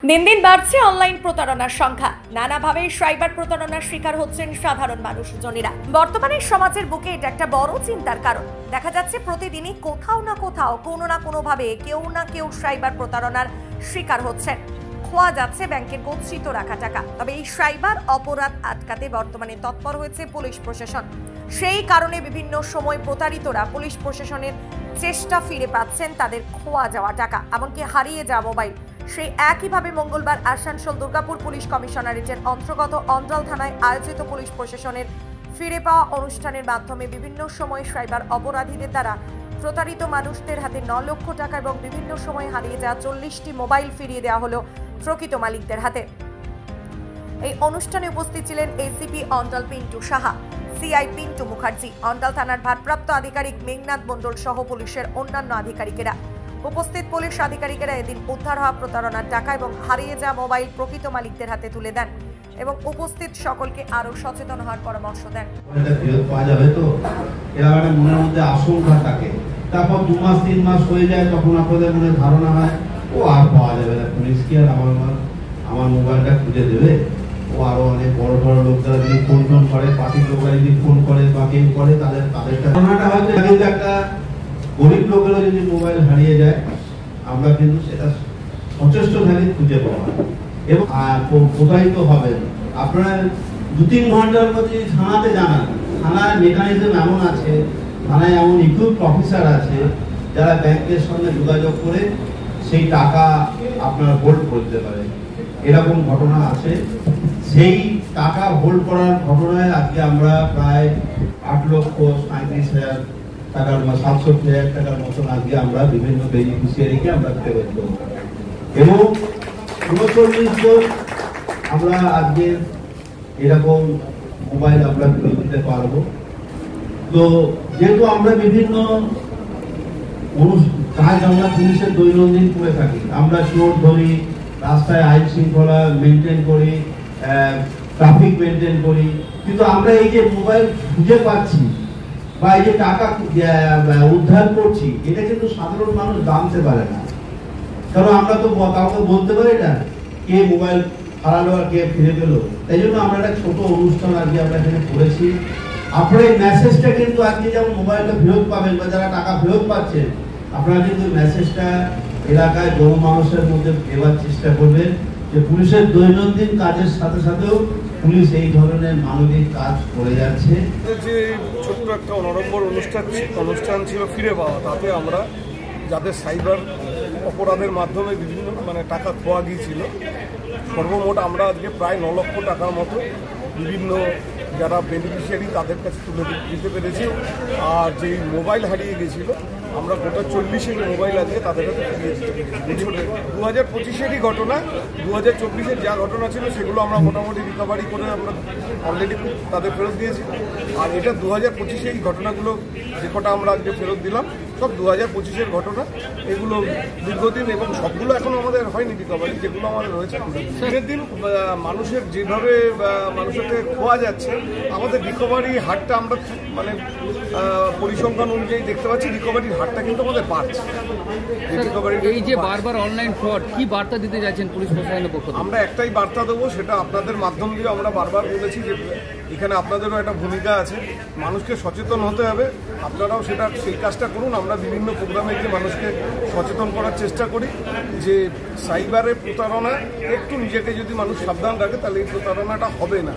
দিন দিন বাড়ছে অনলাইন প্রতারণার সংখ্যা। নানাভাবে সাইবার প্রতারণার শিকার হচ্ছেন সাধারণ মানুষজনেরা। বর্তমানে সমাজের বুকে এটা একটা বড় চিন্তার কারণ। দেখা যাচ্ছে প্রতিদিনই কোথাও না কোথাও কোনো না কোনোভাবে কেউ না কেউ সাইবার প্রতারণার শিকার হচ্ছেন। খোয়া যাচ্ছে ব্যাংকের গচ্ছিত রাখা টাকা। তবে এই সাইবার অপরাধ আটকাতে বর্তমানে তৎপর হয়েছে পুলিশ প্রশাসন। সেই কারণে বিভিন্ন সময় প্রতারিতরা পুলিশ প্রশাসনের চেষ্টা ফিরে পাচ্ছেন তাদের খোয়া যাওয়া টাকা, এমনকি হারিয়ে যাওয়া মোবাইল। সেই একইভাবে মঙ্গলবার আসানসোল দুর্গাপুর পুলিশ কমিশনারেটের অন্তর্গত অন্ডাল থানায় আয়োজিত পুলিশ প্রশাসনের ফিরে পাওয়া অনুষ্ঠানের মাধ্যমে বিভিন্ন সময় সাইবার অপরাধীদের দ্বারা প্রতারিত মানুষদের হাতে 9 লক্ষ টাকা এবং বিভিন্ন সময় হারিয়ে যাওয়া 40টি মোবাইল ফিরিয়ে দেওয়া হলো প্রকৃত মালিকদের হাতে। এই অনুষ্ঠানে উপস্থিত ছিলেন এসিপি অন্ডাল পিন্টু সাহা, সিআই পিন্টু মুখার্জি, অন্ডাল থানার ভারপ্রাপ্ত আধিকারিক মেঘনাথ মণ্ডল সহ পুলিশের অন্যান্য আধিকারিকেরা। উপস্থিত পুলিশ আধিকারিকেরা এদিন উদ্ধার হওয়া প্রতারণার টাকা এবং হারিয়ে যাওয়া মোবাইল প্রকৃত মালিকদের হাতে তুলে দেন এবং উপস্থিত সকলকে আরো সচেতন হওয়ার পরামর্শ দেন। মনের মধ্যে আশঙ্কা থাকে, তারপর 2 মাস 3 মাস হয়ে যায়, তখন আপনাদের মনে ধারণা হয় ও আর পাওয়া যাবে না, পুলিশ কি আর আমার মোবাইলটা খুঁজে দেবে। ও আরো অনেক বড় বড় লোকরা যদি ফোন করে, পার্টির লোকরা যদি ফোন করে বা কেউ করে, তাদের ধারণাটা হয়তো একটা গরিব লোকেরও যদি মোবাইল হারিয়ে যায়, আমরা কিন্তু সেটা সচেষ্ট থাকি খুঁজে পাওয়া এবং প্রতারিত হবেন। আপনারা 2-3 ঘন্টার মধ্যে থানাতে জানান, থানায় মেকানিজম এমন আছে, থানায় এমন ইকুইপড অফিসার আছে যারা ব্যাংকের সঙ্গে যোগাযোগ করে সেই টাকা আপনারা হোল্ড করতে পারে। এরকম ঘটনা আছে। সেই টাকা হোল্ড করার ঘটনায় আজকে আমরা প্রায় 8,37,000 টাকার 67,000 টাকার মতন আজকে আমরা বিভিন্ন বেনিফিশিয়ারিকে আমরা ফেরত দেবো এবং 39 জন আমরা আজকে এরকম মোবাইল আমরা ফেরত দিতে পারবো। তো যেহেতু আমরা বিভিন্ন কাজ আমরা পুলিশের দৈনন্দিন করে থাকি, আমরা চোর ধরি, রাস্তায় আইন শৃঙ্খলা মেনটেন করি, ট্রাফিক মেনটেন করি, কিন্তু আমরা এই যে মোবাইল খুঁজে পাচ্ছি বা এই যে টাকা উদ্ধার করছি, এটা কিন্তু সাধারণ মানুষ জানতে পারে না। কারণ আমরা তো কাউকে বলতে পারি না কে মোবাইল হারালো আর কে ফিরে পেল। তাই জন্য আমরা একটা ছোট অনুষ্ঠান আজকে আমরা এখানে করেছি। আপনার এই মেসেজটা কিন্তু আজকে যেমন মোবাইলটা ফেরত পাবেন বা যারা টাকা ফেরত পাচ্ছেন, আপনারা কিন্তু মেসেজটা এলাকায় জনমানুষের মধ্যে দেওয়ার চেষ্টা করবেন যে পুলিশের দৈনন্দিন কাজের সাথে সাথেও পুলিশ এই ধরনের মানবিক কাজ করে যাচ্ছে। যে ছোট্ট একটা অনড়ম্বর অনুষ্ঠান ছিল ফিরে পাওয়া, তাতে আমরা যাদের সাইবার অপরাধের মাধ্যমে বিভিন্ন টাকা খোয়া গিয়েছিল, সর্বমোট আমরা আজকে প্রায় 9 লক্ষ টাকার মতো বিভিন্ন যারা বেনিফিশিয়ারি তাদের কাছে তুলে দিতে পেরেছি। আর যে মোবাইল হারিয়ে গেছিল, আমরা গোটা 40 মোবাইল আজকে তাদের কাছে ফিরিয়েছি। 2025-এরই ঘটনা, 2024-এর যা ঘটনা ছিল সেগুলো আমরা মোটামুটি রিকভারি করে আমরা অলরেডি তাদের ফেরত দিয়েছি। আর এটা 2025-এ এই ঘটনাগুলো যে কটা আমরা আজকে ফেরত দিলাম সব 2025-এর ঘটনা। এগুলো দীর্ঘদিন এবং সবগুলো এখনো আমাদের হয়নি রিকভারি, যেগুলো আমাদের রয়েছে। দিনের দিন মানুষের যেভাবে মানুষের থেকে খোয়া যাচ্ছে, আমাদের রিকভারি হারটা আমরা পরিসংখ্যান অনুযায়ী দেখতে পাচ্ছি, রিকভারির হারটা কিন্তু আমাদের বাড়ছে। এই যে বারবার অনলাইন ফ্রড, কি বার্তা দিতে যাচ্ছেন পুলিশ প্রশাসনের পক্ষ থেকে? আমরা একটাই বার্তা দেবো, সেটা আপনাদের মাধ্যম দিয়ে আমরা বারবার বলেছি যে এখানে আপনাদেরও একটা ভূমিকা আছে, মানুষকে সচেতন হতে হবে। আপনারাও সেই কাজটা করুন। আমরা বিভিন্ন প্রোগ্রামে গিয়ে মানুষকে সচেতন করার চেষ্টা করি যে সাইবারের প্রতারণা একটু নিজেকে যদি মানুষ সাবধান রাখে তাহলে এই প্রতারণাটা হবে না।